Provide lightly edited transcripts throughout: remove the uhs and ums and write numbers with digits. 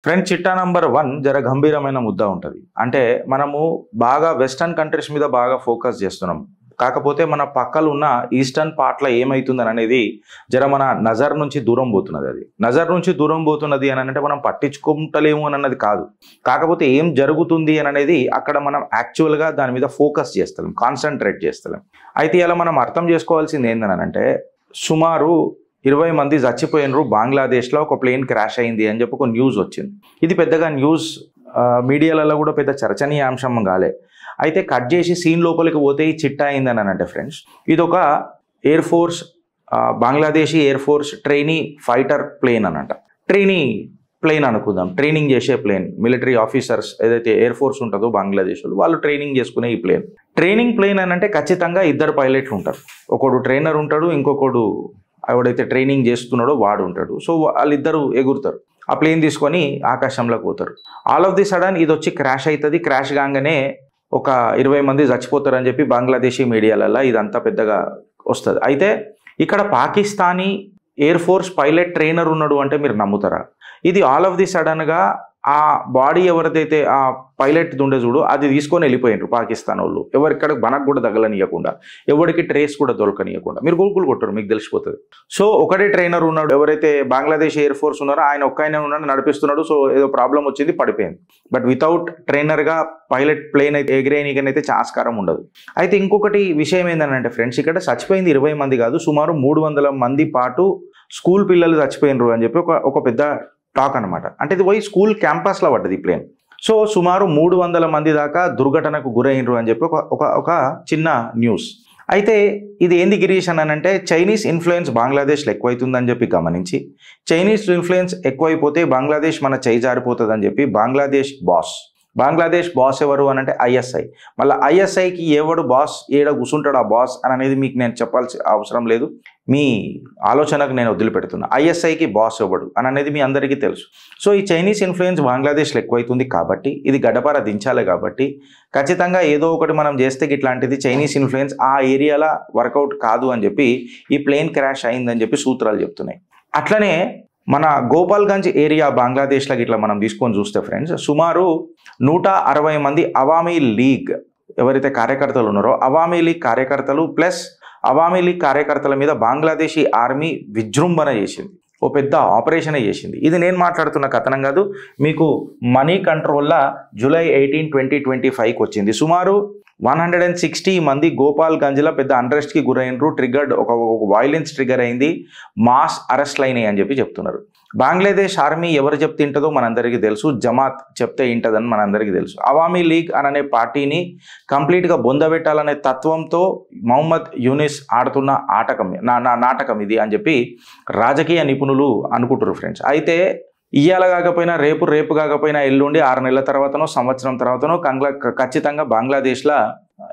Friend చిట్టా number 1 జర గంభీరమైన ముద్ద ఉంటుంది. అంటే మనము బాగా వెస్టర్న్ కంట్రీస్ మీద బాగా ఫోకస్ చేస్తున్నాం. కాకపోతే మన పక్కల ఉన్న ఈస్టర్న్ పార్ట్‌లో ఏమైతుందని అనేది జర మన నజర్ నుంచి దూరం పోతున్నది అది. నజర్ నుంచి దూరం పోతున్నది అని అంటే మనం పట్టించుకుంటలేము అని అన్నది కాదు. కాకపోతే ఏం జరుగుతుంది అని అనేది అక్కడ మనం యాక్చువల్‌గా దాని మీద ఫోకస్ చేస్తలేం, కాన్సంట్రేట్ చేస్తలేం. అయితే ఇలా మనం అర్థం చేసుకోవాల్సింది ఏందనంటే సుమారు 20 మంది చచ్చిపోయినరు బంగ్లాదేశ్లో ఒక ప్లేన్ క్రాష్ అయింది అని చెప్పి ఒక న్యూస్ వచ్చింది. ఇది పెద్దగా న్యూస్ మీడియాలలో కూడా పెద్ద చర్చనీయాంశం కాలే. అయితే కట్ చేసి సీన్ లోపలికి పోతే ఈ చిట్టా అయిందని అంటే ఫ్రెండ్స్ ఇది ఒక air force Bangladeshi air force trainee fighter plane అనంట. ట్రైనీ ప్లేన్ అనుకుందాం, ట్రైనింగ్ చేసే ప్లేన్. మిలిటరీ ఆఫీసర్స్ ఏదైతే ఎయిర్ ఫోర్స్ ఉంటుందో బంగ్లాదేశ్లో వాళ్ళు ట్రైనింగ్ చేసుకునే ఈ ప్లేన్. ట్రైనింగ్ ప్లేన్ అని అంటే ఖచ్చితంగా 2 పైలట్లు ఉంటారు. ఒకడు ట్రైనర్ ఉంటాడు, ఇంకొకడు ఎవడైతే ట్రైనింగ్ చేస్తున్నాడో వాడు ఉంటాడు. సో వాళ్ళిద్దరూ ఎగురుతారు, ఆ ప్లేన్ తీసుకొని ఆకాశంలోకి పోతారు. ఆల్ ఆఫ్ ది సడన్ ఇది వచ్చి క్రాష్ అవుతుంది. క్రాష్ కాగానే ఒక 20 మంది చచ్చిపోతారని చెప్పి బంగ్లాదేశీ మీడియాలలో ఇదంతా పెద్దగా వస్తుంది. అయితే ఇక్కడ Pakistani air force pilot trainer ఉన్నాడు అంటే మీరు నమ్ముతారా? ఇది ఆల్ ఆఫ్ ది సడన్గా ఆ బాడీ ఎవరిదైతే ఆ పైలట్ ఉండే చూడు అది తీసుకొని వెళ్ళిపోయినారు పాకిస్తాన్ వాళ్ళు. ఎవరిక్కడ బనకు కూడా తగలనియకుండా, ఎవరికి ట్రేస్ కూడా దొరకనియకుండా. మీరు గూగుల్ కొట్టరు, మీకు తెలిసిపోతుంది. సో ఒకటే ట్రైనర్ ఉన్నాడు, ఎవరైతే బంగ్లాదేశ్ ఎయిర్ ఫోర్స్ ఉన్నారో ఆయన ఒక్కనే ఉన్నాడు, నడిపిస్తున్నాడు. సో ఏదో ప్రాబ్లం వచ్చింది, పడిపోయింది. బట్ వితౌట్ ట్రైనర్గా పైలట్ ప్లేన్ అయితే ఎగిరేయనికనైతే ఆస్కారం ఉండదు. అయితే ఇంకొకటి విషయం ఏంటంటే ఫ్రెండ్స్ ఇక్కడ చచ్చిపోయింది 20 మంది కాదు, సుమారు 300 మంది పాటు స్కూల్ పిల్లలు చచ్చిపోయినరు అని చెప్పి ఒక పెద్ద టాక్ అనమాట. అంటే ఇది పోయి స్కూల్ క్యాంపస్లో పడ్డది ఈ ప్లేన్. సో సుమారు 300 మంది దాకా దుర్ఘటనకు గురైనరు అని చెప్పి ఒక చిన్న న్యూస్. అయితే ఇది ఏంది గిరీష్ అని అంటే చైనీస్ ఇన్ఫ్లుయెన్స్ బంగ్లాదేశ్లో ఎక్కువైతుందని చెప్పి గమనించి, చైనీస్ ఇన్ఫ్లుయెన్స్ ఎక్కువైపోతే బంగ్లాదేశ్ మన చేయి జారిపోతుంది అని చెప్పి బంగ్లాదేశ్ బాస్ ఎవరు అని అంటే ఐఎస్ఐ. మళ్ళీ ఐఎస్ఐకి ఎవడు బాస్, ఏడ కూర్చుంటాడు ఆ బాస్ అని అనేది మీకు నేను చెప్పాల్సిన అవసరం లేదు, మీ ఆలోచనకు నేను వదిలిపెడుతున్నా. ఐఎస్ఐకి బాస్ ఎవడు అని అనేది మీ అందరికీ తెలుసు. సో ఈ చైనీస్ ఇన్ఫ్లుయెన్స్ బంగ్లాదేశ్లో ఎక్కువైతుంది కాబట్టి ఇది గడ్డపార దించాలి. కాబట్టి ఖచ్చితంగా ఏదో ఒకటి మనం చేస్తే ఇట్లాంటిది చైనీస్ ఇన్ఫ్లుయెన్స్ ఆ ఏరియాలో వర్కౌట్ కాదు అని చెప్పి ఈ ప్లేన్ క్రాష్ అయిందని చెప్పి సూత్రాలు చెప్తున్నాయి. అట్లనే మన గోపాల్గంజ్ ఏరియా బంగ్లాదేశ్లో ఇట్లా మనం తీసుకొని చూస్తే ఫ్రెండ్స్ సుమారు 160 మంది అవామీ లీగ్ ఎవరైతే కార్యకర్తలు ఉన్నారో అవామీ లీగ్ కార్యకర్తలు ప్లస్ అవామీ లీగ్ కార్యకర్తల మీద బంగ్లాదేశీ ఆర్మీ విజృంభణ చేసింది, ఓ పెద్ద ఆపరేషనే చేసింది. ఇది నేను మాట్లాడుతున్న కథనం కాదు, మీకు మనీ కంట్రోల్లో జూలై 18, 2025 వచ్చింది. సుమారు 160 మంది గోపాల్గంజ్లో పెద్ద అన్రెస్ట్కి గురైనరు. ట్రిగర్డ్ ఒక వైలెన్స్ ట్రిగర్ అయింది, మాస్ అరెస్ట్లు అయినాయి అని చెప్పి చెప్తున్నారు. బంగ్లాదేశ్ ఆర్మీ ఎవరు చెప్తే ఇంటదో మనందరికీ తెలుసు, జమాత్ చెప్తే ఇంటదని మనందరికీ తెలుసు. అవామీ లీగ్ అనే పార్టీని కంప్లీట్గా బొందబెట్టాలనే తత్వంతో మహమ్మద్ యూనిస్ ఆడుతున్న నాటకం ఇది అని చెప్పి రాజకీయ నిపుణులు అనుకుంటారు ఫ్రెండ్స్. అయితే ఇయ్యాల కాకపోయినా రేపు కాకపోయినా ఎల్లుండి 6 నెలల తర్వాతనో సంవత్సరం తర్వాతనో ఖచ్చితంగా బంగ్లాదేశ్లో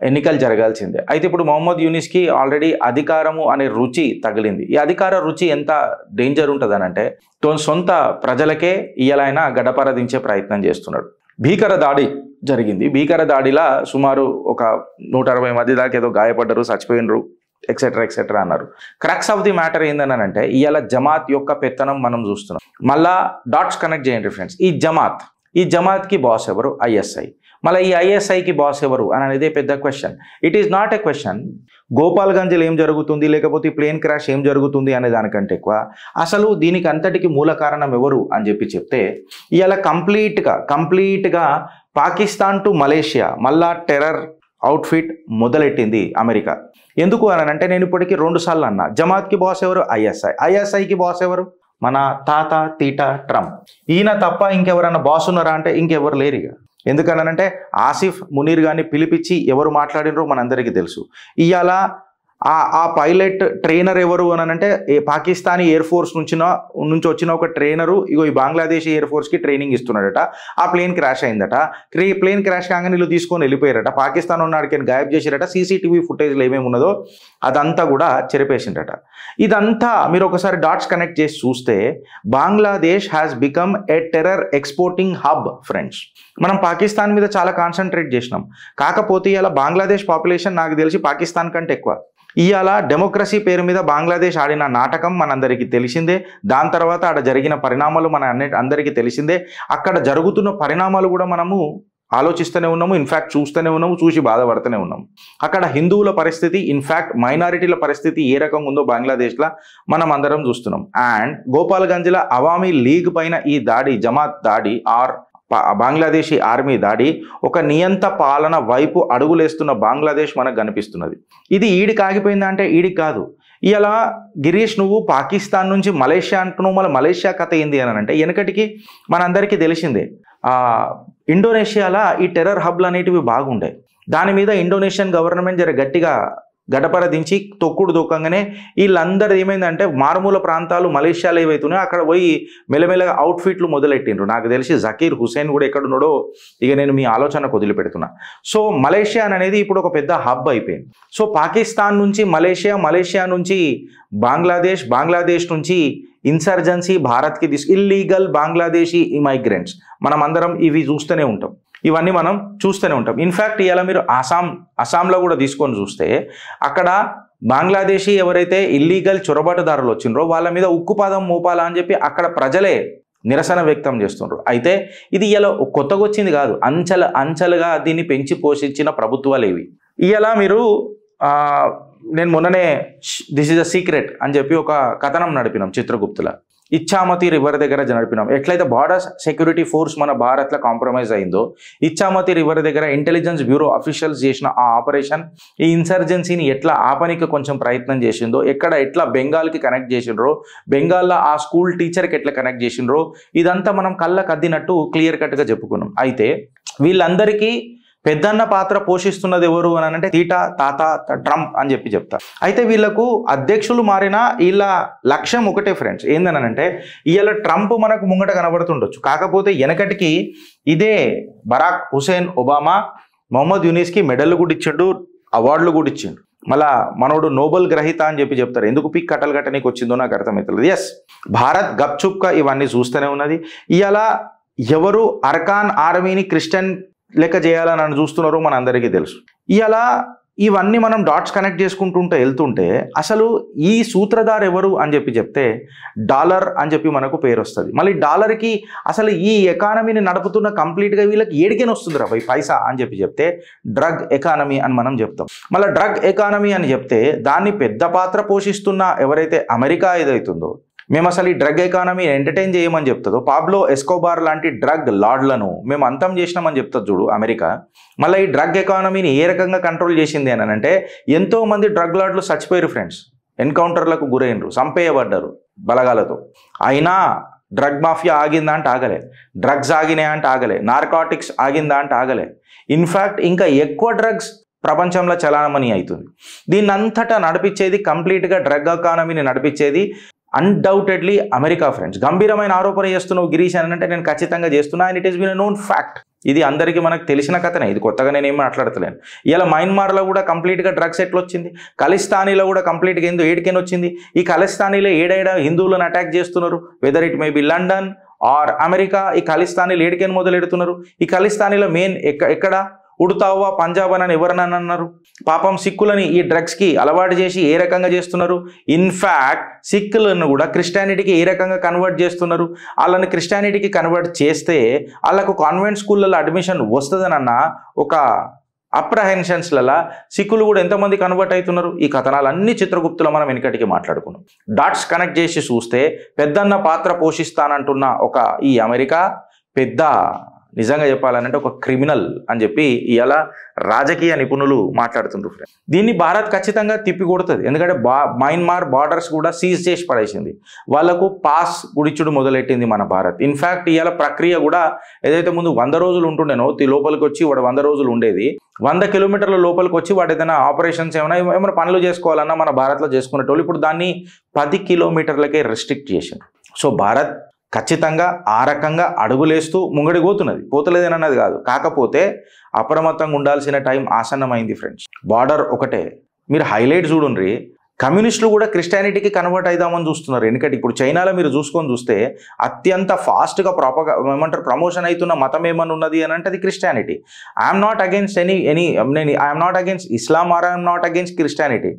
ఎన్నికలు జరగాల్సిందే. అయితే ఇప్పుడు మహమ్మద్ యూనిస్కి ఆల్రెడీ అధికారము అనే రుచి తగిలింది. ఈ అధికార రుచి ఎంత డేంజర్ ఉంటుందనంటే సొంత ప్రజలకే ఇయ్యాల ఆయన గడపర దించే ప్రయత్నం చేస్తున్నాడు. భీకర దాడి జరిగింది. భీకర దాడిలా సుమారు ఒక 160 మంది దాకా ఏదో గాయపడ్డరు, చచ్చిపోయినరు, ఎక్సెట్రా అన్నారు. క్రక్స్ ఆఫ్ ది మ్యాటర్ ఏందని అంటే ఇవాళ జమాత్ యొక్క పెత్తనం మనం చూస్తున్నాం. మళ్ళా డాట్స్ కనెక్ట్ చేయండి ఫ్రెండ్స్. ఈ జమాత్కి బాస్ ఎవరు? ఐఎస్ఐ. మళ్ళీ ఈ ఐఎస్ఐకి బాస్ ఎవరు అని అనేది పెద్ద question. It is not a question గోపాల్గంజ్లో ఏం జరుగుతుంది లేకపోతే ప్లేన్ క్రాష్ ఏం జరుగుతుంది అనే దానికంటే ఎక్కువ అసలు దీనికి అంతటికి మూల కారణం ఎవరు అని చెప్పి చెప్తే ఇవాళ కంప్లీట్గా పాకిస్తాన్ టు మలేషియా మళ్ళా టెర్రర్ అవుట్ఫిట్ మొదలెట్టింది అమెరికా. ఎందుకు అని అంటే నేను ఇప్పటికీ 2 సార్లు అన్నా, జమాత్కి బాస్ ఎవరు? ఐఎస్ఐకి బాస్ ఎవరు? మన తాత తీట ట్రంప్. ఈయన తప్ప ఇంకెవరన్నా బాస్ ఉన్నారా అంటే ఇంకెవరు లేరు. ఇక ఎందుకనంటే ఆసిఫ్ మునీర్ గారిని పిలిపించి ఎవరు మాట్లాడినరో మనందరికీ తెలుసు. ఇవాళ ఆ పైలట్ ట్రైనర్ ఎవరు అని అంటే పాకిస్తానీ ఎయిర్ ఫోర్స్ నుంచి వచ్చిన ఒక ట్రైనరు ఇగో ఈ బంగ్లాదేశ్ ఎయిర్ ఫోర్స్కి ట్రైనింగ్ ఇస్తున్నాడట. ఆ ప్లేన్ క్రాష్ అయిందట. ప్లేన్ క్రాష్ కాగానే వీళ్ళు తీసుకొని వెళ్ళిపోయారట. పాకిస్తాన్ ఉన్నాడికి గాయబ్ చేసిరట. సీసీటీవీ ఫుటేజ్లో ఏమేమి ఉన్నదో అదంతా కూడా చెరిపేసిండట. ఇదంతా మీరు ఒకసారి డాట్స్ కనెక్ట్ చేసి చూస్తే Bangladesh has become a terror exporting hub friends. మనం పాకిస్తాన్ మీద చాలా కాన్సన్ట్రేట్ చేసినాం. కాకపోతే ఇలా బంగ్లాదేశ్ పాపులేషన్ నాకు తెలిసి పాకిస్తాన్ కంటే ఎక్కువ. ఇవాళ డెమోక్రసీ పేరు మీద బంగ్లాదేశ్ ఆడిన నాటకం మనందరికీ తెలిసిందే. దాని తర్వాత ఆడ జరిగిన పరిణామాలు అందరికీ తెలిసిందే. అక్కడ జరుగుతున్న పరిణామాలు కూడా మనము ఆలోచిస్తూనే ఉన్నాము, ఇన్ఫ్యాక్ట్ చూస్తూనే ఉన్నాము, చూసి బాధపడుతూనే ఉన్నాము. అక్కడ హిందువుల పరిస్థితి, ఇన్ఫ్యాక్ట్ మైనారిటీల పరిస్థితి ఏ రకంగా ఉందో బంగ్లాదేశ్లో మనం అందరం చూస్తున్నాం. అండ్ గోపాల్గంజ్ల అవామీ లీగ్ పైన ఈ దాడి, జమాత్ దాడి ఆర్ బంగ్లాదేశీ ఆర్మీ దాడి ఒక నియంత పాలన వైపు అడుగులేస్తున్న బంగ్లాదేశ్ మనకు కనిపిస్తున్నది. ఇది ఈడికి ఆగిపోయిందా అంటే ఈడికి కాదు. ఇలా గిరీష్ నువ్వు పాకిస్తాన్ నుంచి మలేషియా అంటున్నావు, మళ్ళీ మలేషియా కథ ఏంది అని అంటే వెనకటికి మనందరికీ తెలిసిందే. ఇండోనేషియాలో ఈ టెర్రర్ హబ్లు అనేటివి బాగుండే. దాని మీద ఇండోనేషియన్ గవర్నమెంట్ జర గట్టిగా గడపర దించి తొక్కుడు దొక్కంగానే వీళ్ళందరూ ఏమైందంటే మారుమూల ప్రాంతాలు మలేషియాలో ఏవైతున్నాయో అక్కడ పోయి మెల్లమెల్లగా అవుట్ఫిట్లు మొదలెట్టిండ్రు. నాకు తెలిసి జకీర్ హుసేన్ కూడా ఎక్కడున్నాడో ఇక నేను మీ ఆలోచనకు వదిలిపెడుతున్నా. సో మలేషియా అనేది ఇప్పుడు ఒక పెద్ద హబ్ అయిపోయింది. సో పాకిస్తాన్ నుంచి మలేషియా, మలేషియా నుంచి బంగ్లాదేశ్, బంగ్లాదేశ్ నుంచి ఇన్సర్జెన్సీ భారత్కి ఇల్లీగల్ బంగ్లాదేశీ ఇమైగ్రెంట్స్ మనం అందరం ఇవి చూస్తూనే ఉంటాం, ఇవన్నీ మనం చూస్తూనే ఉంటాం. ఇన్ఫ్యాక్ట్ ఇలా మీరు అస్సాంలో కూడా తీసుకొని చూస్తే అక్కడ బంగ్లాదేశీ ఎవరైతే ఇల్లీగల్ చొరబాటుదారులు వచ్చిండ్రో వాళ్ళ మీద ఉక్కుపాదం మోపాలా అని చెప్పి అక్కడ ప్రజలే నిరసన వ్యక్తం చేస్తుండ్రు. అయితే ఇది ఇలా కొత్తగా వచ్చింది కాదు, అంచెలుగా దీన్ని పెంచి పోషించిన ప్రభుత్వాలు ఇవి. ఇలా మీరు నేను మొన్ననే దిస్ ఈజ్ అ సీక్రెట్ అని చెప్పి ఒక కథనం నడిపినాం చిత్రగుప్తుల. ఇచ్చామతి రివర్ దగ్గర నడిపినాం. ఎట్లయితే బార్డర్ సెక్యూరిటీ ఫోర్స్ మన భారత్లో కాంప్రమైజ్ అయిందో, ఇచ్చామతి రివర్ దగ్గర ఇంటెలిజెన్స్ బ్యూరో అఫీషియల్స్ చేసిన ఆ ఆపరేషన్ ఈ ఇన్సర్జెన్సీని ఎట్లా ఆపనికి కొంచెం ప్రయత్నం చేసిందో, ఎట్లా బెంగాల్కి కనెక్ట్ చేసిండ్రో, బెంగాల్లో ఆ స్కూల్ టీచర్కి ఎట్లా కనెక్ట్ చేసిండ్రో, ఇదంతా మనం కళ్ళకు అద్దినట్టు క్లియర్ కట్గా చెప్పుకున్నాం. అయితే వీళ్ళందరికీ పెద్దన్న పాత్ర పోషిస్తున్నది ఎవరు అని అంటే తాత ట్రంప్ అని చెప్పి చెప్తారు. అయితే వీళ్ళకు అధ్యక్షులు మారినా వీళ్ళ లక్ష్యం ఒకటే ఫ్రెండ్స్, ఏందనంటే వీళ్ళ ట్రంప్ మనకు ముంగట కనబడుతుండొచ్చు, కాకపోతే వెనకటికి ఇదే బరాక్ హుసేన్ ఒబామా మొహమ్మద్ యూనిస్కి మెడల్ కూడా ఇచ్చిండు, అవార్డులు కూడా ఇచ్చిండు. మళ్ళా మనోడు నోబెల్ గ్రహీత అని చెప్పి చెప్తారు. ఎందుకు పీక్ కట్టలు కట్టనీకి వచ్చిందో నాకు అర్థమవుతుంది. ఎస్, భారత్ గప్చుప్గా ఇవన్నీ చూస్తూనే ఉన్నది. ఇవాళ ఎవరు అర్కాన్ ఆర్మీని క్రిస్టియన్ లెక్క చేయాలని అని చూస్తున్నారో మన అందరికీ తెలుసు. ఇలా ఇవన్నీ మనం డాట్స్ కనెక్ట్ చేసుకుంటుంటే వెళ్తుంటే అసలు ఈ సూత్రధార్ ఎవరు అని చెప్పి చెప్తే డాలర్ అని చెప్పి మనకు పేరు వస్తుంది. మళ్ళీ డాలర్కి అసలు ఈ ఎకానమీని నడుపుతున్న కంప్లీట్గా వీళ్ళకి ఏడికేని వస్తుంది రా పైసా అని చెప్పి చెప్తే డ్రగ్ ఎకానమీ అని మనం చెప్తాం. మళ్ళీ డ్రగ్ ఎకానమీ అని చెప్తే దాన్ని పెద్ద పాత్ర పోషిస్తున్న ఎవరైతే అమెరికా ఏదైతుందో, మేము అసలు ఈ డ్రగ్ ఎకానమీ ఎంటర్టైన్ చేయమని చెప్తుందో, పాబ్లో ఎస్కోబార్ లాంటి డ్రగ్ లార్డ్లను మేము అంతం చేసినామని చెప్తుంది చూడు అమెరికా. మళ్ళీ ఈ డ్రగ్ ఎకానమీని ఏ రకంగా కంట్రోల్ చేసింది అని అంటే ఎంతోమంది డ్రగ్ లార్డ్లు చచ్చిపోయారు ఫ్రెండ్స్, ఎన్కౌంటర్లకు గురైనరు, చంపేయబడ్డారు బలగాలతో. అయినా డ్రగ్ మాఫియా ఆగిందా అంటే ఆగలే, డ్రగ్స్ ఆగినాయా అంటే ఆగలే, నార్కాటిక్స్ ఆగిందా అంటే ఆగలే. ఇన్ఫ్యాక్ట్ ఇంకా ఎక్కువ డ్రగ్స్ ప్రపంచంలో చలామణి అవుతుంది. దీన్ని అంతటా నడిపించేది, కంప్లీట్గా డ్రగ్ ఎకానమీని నడిపించేది అన్డౌటెడ్లీ అమెరికా ఫ్రెండ్స్. గంభీరమైన ఆరోపణ చేస్తున్నావు గిరీష్ అని అంటే నేను ఖచ్చితంగా చేస్తున్నా, and it is been a known fact. ఇది అందరికీ మనకు తెలిసిన కథనే, ఇది కొత్తగా నేనేం మాట్లాడతలేను. ఇలా మయన్మార్లో కూడా కంప్లీట్గా డ్రగ్స్ ఎట్లా వచ్చింది, ఖలిస్తానీలో కూడా కంప్లీట్గా ఏడికేని వచ్చింది. ఈ ఖలిస్తానీలో ఏడేడా హిందువులను అటాక్ చేస్తున్నారు, whether it may be London or America. ఈ ఖలిస్తానీలు ఏడికేని మొదలెడుతున్నారు. ఈ ఖలిస్తానీలో మెయిన్ ఎక్కడ ఉడతావా పంజాబ్ అని ఎవరన్నా అన్నారు. పాపం సిక్కులని ఈ డ్రగ్స్కి అలవాటు చేసి ఏ రకంగా చేస్తున్నారు. ఇన్ఫ్యాక్ట్ సిక్కులను కూడా క్రిస్టియానిటీకి ఏ రకంగా కన్వర్ట్ చేస్తున్నారు. వాళ్ళని క్రిస్టియానిటీకి కన్వర్ట్ చేస్తే వాళ్ళకు కాన్వెంట్ స్కూళ్ళలో అడ్మిషన్ వస్తుందనన్న ఒక అప్రహెన్షన్స్లలో సిక్కులు కూడా ఎంతమంది కన్వర్ట్ అవుతున్నారు. ఈ కథనాలన్నీ చిత్రగుప్తులో మనం వెనకటికి మాట్లాడుకున్నాం. డాట్స్ కనెక్ట్ చేసి చూస్తే పెద్దన్న పాత్ర పోషిస్తానంటున్న ఒక ఈ అమెరికా పెద్ద నిజంగా చెప్పాలంటే ఒక క్రిమినల్ అని చెప్పి ఇలా రాజకీయ నిపుణులు మాట్లాడుతుంటారు. దీన్ని భారత్ ఖచ్చితంగా తిప్పి కొడుతుంది. ఎందుకంటే మయన్మార్ బార్డర్స్ కూడా సీజ్ చేసి పడేసింది, వాళ్లకు పాస్ గుడిచుడు మొదలెట్టింది మన భారత్. ఇన్ఫ్యాక్ట్ ఇవాళ ప్రక్రియ కూడా ఏదైతే ముందు 100 రోజులు ఉంటుండేనో లోపలికి వచ్చి వాడు 100 రోజులు ఉండేది, 100 కిలోమీటర్ల లోపలికి వచ్చి వాడు ఏదైనా ఆపరేషన్స్ ఏమైనా పనులు చేసుకోవాలన్నా మన భారత్లో చేసుకునేటోళ్ళు ఇప్పుడు దాన్ని 10 కిలోమీటర్లకే రెస్ట్రిక్ట్ చేసిండ్రు. సో భారత్ ఖచ్చితంగా ఆ రకంగా అడుగులేస్తూ ముంగడి పోతలేదన్నది కాదు, కాకపోతే అప్రమత్తంగా ఉండాల్సిన టైం ఆసన్నమైంది ఫ్రెండ్స్. బార్డర్ ఒకటే, మీరు హైలైట్ చూడండి, కమ్యూనిస్టులు కూడా క్రిస్టియానిటీకి కన్వర్ట్ అవుదామని చూస్తున్నారు. ఎందుకంటే ఇప్పుడు చైనాలో మీరు చూస్తే అత్యంత ఫాస్ట్గా ఏమంటారు ప్రమోషన్ అవుతున్న మతం ఏమన్నా ఉన్నది అని అంటే అది Christianity. I'm not against I'm not against Islam or I'm not against Christianity.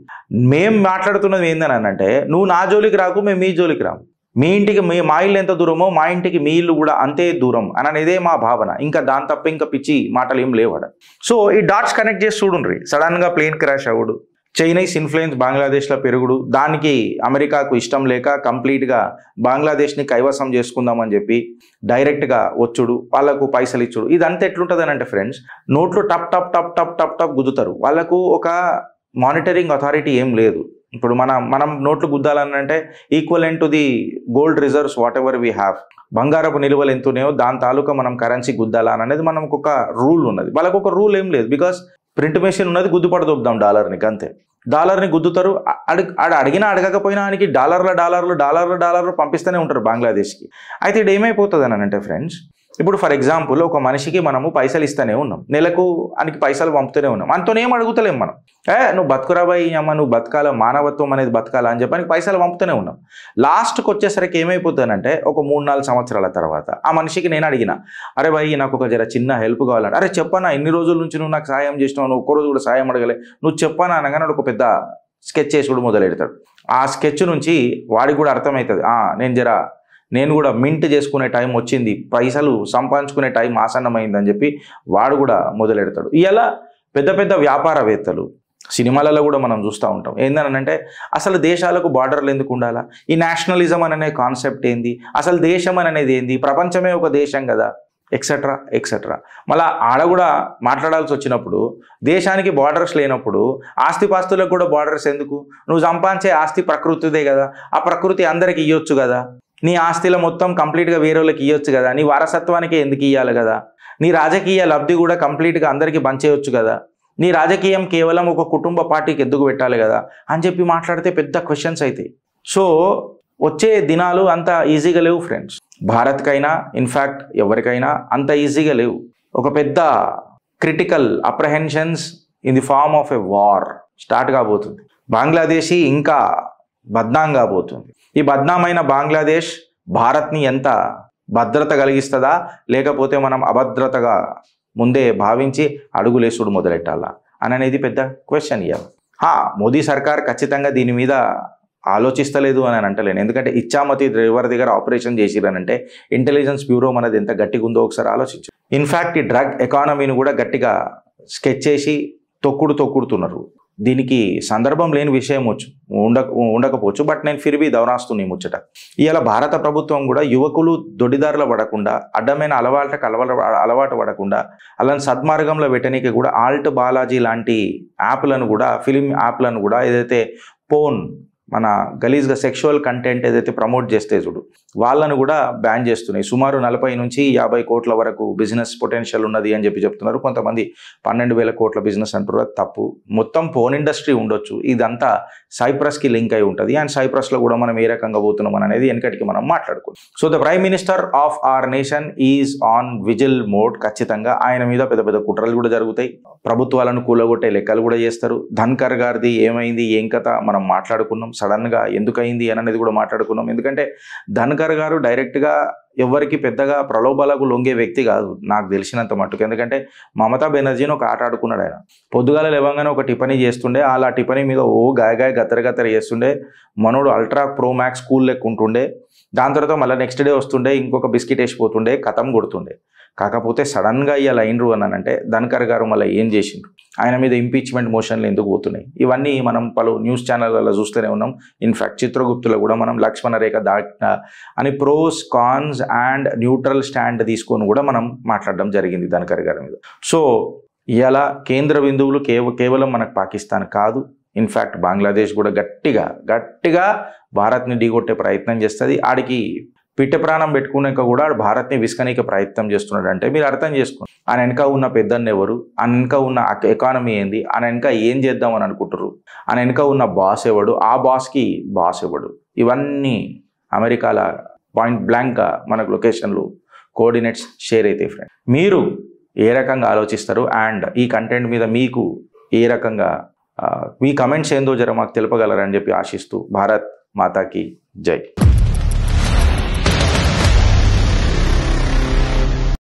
మేము మాట్లాడుతున్నది ఏందని అంటే నువ్వు నా జోలికి రాకు, మేము మీ జోలికి రాము. మీ ఇంటికి మా ఇల్లు ఎంత దూరమో మా ఇంటికి మీ ఇల్లు కూడా అంతే దూరం అని అనేదే మా భావన. ఇంకా దాని తప్ప ఇంకా పిచ్చి మాటలు ఏం లేవాడ. సో ఈ డాట్స్ కనెక్ట్ చేసి చూడండి. సడన్గా ప్లేన్ క్రాష్ అవ్వడు, చైనీస్ ఇన్ఫ్లుయెన్స్ బంగ్లాదేశ్లో పెరుగుడు, దానికి అమెరికాకు ఇష్టం లేక కంప్లీట్గా బంగ్లాదేశ్ని కైవసం చేసుకుందామని చెప్పి డైరెక్ట్గా వచ్చుడు, వాళ్ళకు పైసలు ఇచ్చుడు. ఇదంతా ఎట్లుంటుంది అని అంటే ఫ్రెండ్స్, నోట్లు టప్ టప్ టప్ టప్ టప్ టప్ గుద్దుతారు. వాళ్ళకు ఒక మానిటరింగ్ అథారిటీ ఏం లేదు. ఇప్పుడు మనం నోట్లు గుద్దాలని అంటే equivalent to the gold reserves what ever we have, బంగారపు నిల్వలు ఎంత ఉన్నాయో దాని తాలూకా మనం కరెన్సీ గుద్దాలా అనేది మనకు ఒక రూల్ ఉన్నది. వాళ్ళకు ఒక రూల్ ఏం లేదు. బికాస్ ప్రింట్ మెషిన్ ఉన్నది, గుద్దుపడదొద్దాం డాలర్ని, అంతే. డాలర్ని గుద్దుతారు. అడిగినా అడగకపోయినా ఆయనకి డాలర్లు పంపిస్తూనే ఉంటారు బంగ్లాదేశ్కి. అయితే ఇది ఏమైపోతుంది అని అంటే ఫ్రెండ్స్, ఇప్పుడు ఫర్ ఎగ్జాంపుల్ ఒక మనిషికి మనము పైసలు ఇస్తూనే ఉన్నాం, నెలకు ఆయనకి పైసలు పంపుతూనే ఉన్నాం, అంతనేం అడుగుతలేం మనం. నువ్వు బతుకురాబాయి అమ్మ, నువ్వు బతకాల, మానవత్వం అనేది బతకాలా అని చెప్పి పైసలు పంపుతూనే ఉన్నాం. లాస్ట్కి వచ్చేసరికి ఏమైపోతుందంటే ఒక 3-4 సంవత్సరాల తర్వాత ఆ మనిషికి నేను అడిగిన, అరే బాయ్ నాకు ఒక జర చిన్న హెల్ప్ కావాలంటే, అరే చెప్పనా ఇన్ని రోజుల నుంచి నువ్వు నాకు సాయం చేసినావు, నువ్వు ఒక్కరోజు కూడా సాయం అడగలే, నువ్వు చెప్పనా అనగానే ఒక పెద్ద స్కెచ్ చేసి కూడా మొదలెడతాడు. ఆ స్కెచ్ నుంచి వాడికి కూడా అర్థమవుతుంది, నేను కూడా మింట్ చేసుకునే టైం వచ్చింది, పైసలు సంపాదించుకునే టైం ఆసన్నమైందని చెప్పి వాడు కూడా మొదలెడతాడు. ఇలా పెద్ద పెద్ద వ్యాపారవేత్తలు సినిమాలలో కూడా మనం చూస్తూ ఉంటాం. ఏందనంటే అసలు దేశాలకు బార్డర్లు ఎందుకు ఉండాలా, ఈ నేషనలిజం అనే కాన్సెప్ట్ ఏంది, అసలు దేశం అనేది ఏంది, ప్రపంచమే ఒక దేశం కదా, ఎక్సెట్రా ఎక్సెట్రా. మళ్ళీ ఆడ కూడా మాట్లాడాల్సి వచ్చినప్పుడు దేశానికి బార్డర్స్ లేనప్పుడు ఆస్తిపాస్తులకు కూడా బార్డర్స్ ఎందుకు, నువ్వు సంపాదించే ఆస్తి ప్రకృతిదే కదా, ఆ ప్రకృతి అందరికి ఇవ్వచ్చు కదా, నీ ఆస్తిలో మొత్తం కంప్లీట్గా వేరే వాళ్ళకి ఇవ్వచ్చు కదా, నీ వారసత్వానికి ఎందుకు ఇవ్వాలి కదా, నీ రాజకీయ లబ్ధి కూడా కంప్లీట్గా అందరికీ పంచేయచ్చు కదా, నీ రాజకీయం కేవలం ఒక కుటుంబ పార్టీకి ఎందుకు పెట్టాలి కదా అని చెప్పి మాట్లాడితే పెద్ద క్వశ్చన్స్ అవుతాయి. సో వచ్చే దినాలు అంత ఈజీగా లేవు ఫ్రెండ్స్. భారత్కైనా ఇన్ఫ్యాక్ట్ ఎవరికైనా అంత ఈజీగా లేవు. ఒక పెద్ద critical apprehensions in the form of a war start కాబోతుంది. బంగ్లాదేశీ ఇంకా బద్నాం కాబోతుంది. ఈ బద్నామైన బంగ్లాదేశ్ భారత్ని ఎంత భద్రత కలిగిస్తుందా, లేకపోతే మనం అభద్రతగా ముందే భావించి అడుగులేసుడు మొదలెట్టాలా అని అనేది పెద్ద క్వశ్చన్. మోదీ సర్కార్ ఖచ్చితంగా దీని మీద ఆలోచిస్తలేదు అని అంటలేను. ఎందుకంటే ఇచ్చామతి డ్రైవర్ దగ్గర ఆపరేషన్ చేసిరనంటే ఇంటెలిజెన్స్ బ్యూరో మనది ఎంత గట్టిగా ఉందో ఒకసారి ఆలోచించు. ఇన్ఫ్యాక్ట్ ఈ డ్రగ్ ఎకానమీని కూడా గట్టిగా స్కెచ్ చేసి తొక్కుడుతున్నారు. దీనికి సందర్భం లేని విషయం ఉండకపోవచ్చు, బట్ నేను ఫిర్బీ దౌరాస్తుని ముచ్చట. ఇవాళ భారత ప్రభుత్వం కూడా యువకులు దొడ్డిదారులు పడకుండా, అడ్డమైన అలవాటు పడకుండా అలాంటి సద్మార్గంలో పెట్టడానికి కూడా ఆల్ట్ బాలాజీ లాంటి యాప్లను కూడా, ఫిలిం యాప్లను కూడా, ఏదైతే పోన్ మన గలీజ్గా సెక్షువల్ కంటెంట్ ఏదైతే ప్రమోట్ చేస్తే చూడు వాళ్ళను కూడా బ్యాన్ చేస్తున్నాయి. సుమారు 40 నుంచి 50 కోట్ల వరకు బిజినెస్ పొటెన్షియల్ ఉన్నది అని చెప్పి చెప్తున్నారు. కొంతమంది 12,000 కోట్ల బిజినెస్ అంటున్నారు. తప్పు. మొత్తం ఫోన్ ఇండస్ట్రీ ఉండొచ్చు, ఇదంతా సైప్రస్కి లింక్ అయి ఉంటుంది. అండ్ సైప్రస్లో కూడా మనం ఏ రకంగా పోతున్నాం అనేది వెనకటికి మనం మాట్లాడుకుంటాం. So the prime minister of our nation is on whistle mode. ఖచ్చితంగా ఆయన మీద పెద్ద పెద్ద కుట్రలు కూడా జరుగుతాయి. ప్రభుత్వాలను కూలగొట్టే లెక్కలు కూడా చేస్తారు. ధన్కర్ గారిది ఏమైంది, ఏం కథ మనం మాట్లాడుకున్నాం. సడన్గా ఎందుకయింది అని అనేది కూడా మాట్లాడుకున్నాం. ఎందుకంటే ధన్కర్ గారు డైరెక్ట్గా ఎవరికి పెద్దగా ప్రలోభాలకు లొంగే వ్యక్తి కాదు నాకు తెలిసినంత మట్టుకు. ఎందుకంటే మమతా బెనర్జీని ఒక ఆట ఆడుకున్నాడు ఆయన. పొద్దుగాల లేవగానే ఒక టిఫనీ చేస్తుండే, అలా టిఫనీ మీద గాయ గత్తర చేస్తుండే. మనోడు అల్ట్రా ప్రో మ్యాక్స్ కూల్ లెక్క ఉంటుండే. దాని తర్వాత మళ్ళీ నెక్స్ట్ డే వస్తుండే, ఇంకొక బిస్కెట్ వేసిపోతుండే, కథం కొడుతుండే. కాకపోతే సడన్గా ఇలా అయినరు అనంటే ధన్కర్ గారు మళ్ళీ ఏం చేసిండ్రు, ఆయన మీద ఇంపీచ్మెంట్ మోషన్లు ఎందుకు పోతున్నాయి, ఇవన్నీ మనం పలు న్యూస్ ఛానళ్ళలో చూస్తూనే ఉన్నాం. ఇన్ఫ్యాక్ట్ చిత్రగుప్తులో కూడా మనం లక్ష్మణ రేఖ దాటిన అని pros cons and neutral stand తీసుకొని కూడా మనం మాట్లాడడం జరిగింది ధన్కర్ గారి మీద. సో ఇలా కేంద్ర బిందువులు కేవలం మనకు పాకిస్తాన్ కాదు, ఇన్ఫ్యాక్ట్ బంగ్లాదేశ్ కూడా గట్టిగా భారత్ని ఢీకొట్టే ప్రయత్నం చేస్తుంది. ఆడికి పిట్ట ప్రాణం పెట్టుకున్నాక కూడా భారత్ని విస్కనీకే ప్రయత్నం చేస్తున్నాడు అంటే మీరు అర్థం చేసుకోండి. ఆయన వెనక ఉన్న పెద్దన్న ఎవరు, ఆయన వెనక ఉన్న ఎకానమీ ఏంది, ఆయన వెనక ఏం చేద్దామని అనుకుంటారు, ఆయన వెనక ఉన్న బాస్ ఎవడు, ఆ బాస్కి బాస్ ఎవడు, ఇవన్నీ అమెరికాల పాయింట్ బ్లాంక్గా మనకు లొకేషన్లు కోఆర్డినేట్స్ షేర్ అవుతాయి. ఫ్రెండ్ మీరు ఏ రకంగా ఆలోచిస్తారు అండ్ ఈ కంటెంట్ మీద మీకు ఏ రకంగా మీ కమెంట్స్ ఏందో జర మాకు తెలుపగలరని చెప్పి ఆశిస్తూ భారత్ మాతాకి జై.